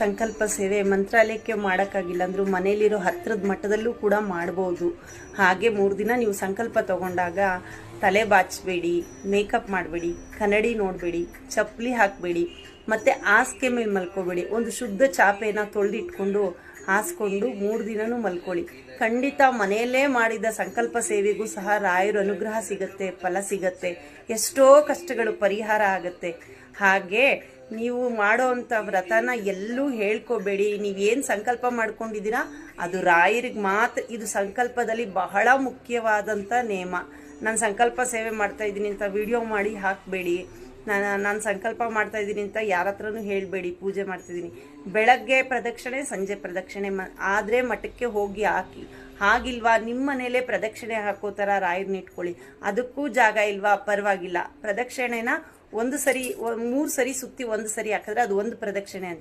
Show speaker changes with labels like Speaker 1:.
Speaker 1: ಸಂಕಲ್ಪ ಸೇವೆ ಮಂತ್ರಾಲಯಕ್ಕೆ ಮಾಡೋಕ್ಕಾಗಿಲ್ಲ ಅಂದರೂ ಮನೇಲಿರೋ ಹತ್ತಿರದ ಮಟ್ಟದಲ್ಲೂ ಕೂಡ ಮಾಡ್ಬೋದು. ಹಾಗೆ 3 ದಿನ ನೀವು ಸಂಕಲ್ಪ ತಗೊಂಡಾಗ ತಲೆ ಬಾಚಬೇಡಿ, ಮೇಕಪ್ ಮಾಡಬೇಡಿ, ಕನ್ನಡಿ ನೋಡಬೇಡಿ, ಚಪ್ಪಲಿ ಹಾಕಬೇಡಿ, ಮತ್ತು ಹಾಸಿಗೆ ಮೇಲೆ ಮಲ್ಕೋಬೇಡಿ. ಒಂದು ಶುದ್ಧ ಚಾಪೆನ ತೊಳೆದಿಟ್ಕೊಂಡು ಹಾಸ್ಕೊಂಡು 3 ದಿನನೂ ಮಲ್ಕೊಳ್ಳಿ. ಖಂಡಿತ ಮನೆಯಲ್ಲೇ ಮಾಡಿದ ಸಂಕಲ್ಪ ಸೇವೆಗೂ ಸಹ ರಾಯರ ಅನುಗ್ರಹ ಸಿಗತ್ತೆ, ಫಲ ಸಿಗತ್ತೆ, ಎಷ್ಟೋ ಕಷ್ಟಗಳು ಪರಿಹಾರ ಆಗತ್ತೆ. ಹಾಗೆ ನೀವು ಮಾಡೋ ಅಂಥ ವ್ರತನ ಎಲ್ಲೂ ಹೇಳ್ಕೋಬೇಡಿ. ನೀವೇನು ಸಂಕಲ್ಪ ಮಾಡ್ಕೊಂಡಿದ್ದೀರಾ ಅದು ರಾಯರಿಗೆ ಮಾತ್ರ. ಇದು ಸಂಕಲ್ಪದಲ್ಲಿ ಬಹಳ ಮುಖ್ಯವಾದಂಥ ನೇಮ. ನಾನು ಸಂಕಲ್ಪ ಸೇವೆ ಮಾಡ್ತಾ ಇದ್ದೀನಿ ಅಂತ ವಿಡಿಯೋ ಮಾಡಿ ಹಾಕಬೇಡಿ. ನಾನು ಸಂಕಲ್ಪ ಮಾಡ್ತಾ ಇದ್ದೀನಿ ಅಂತ ಯಾರ ಹತ್ರನೂ ಹೇಳಬೇಡಿ. ಪೂಜೆ ಮಾಡ್ತಿದ್ದೀನಿ, ಬೆಳಗ್ಗೆ ಪ್ರದಕ್ಷಿಣೆ, ಸಂಜೆ ಪ್ರದಕ್ಷಿಣೆ ಆದರೆ ಮಠಕ್ಕೆ ಹೋಗಿ ಹಾಕಿ. ಹಾಗಿಲ್ವಾ ನಿಮ್ಮ ಮನೇಲೇ ಪ್ರದಕ್ಷಿಣೆ ಹಾಕೋ ಥರ ರಾಯರನ್ನ ಇಟ್ಕೊಳ್ಳಿ. ಅದಕ್ಕೂ ಜಾಗ ಇಲ್ವಾ, ಪರವಾಗಿಲ್ಲ. ಪ್ರದಕ್ಷಿಣೆನ 1 ಸರಿ 3 ಸರಿ ಸುತ್ತಿ 1 ಸರಿ ಹಾಕಿದ್ರೆ ಅದು 1 ಪ್ರದಕ್ಷಿಣೆ ಅಂತ.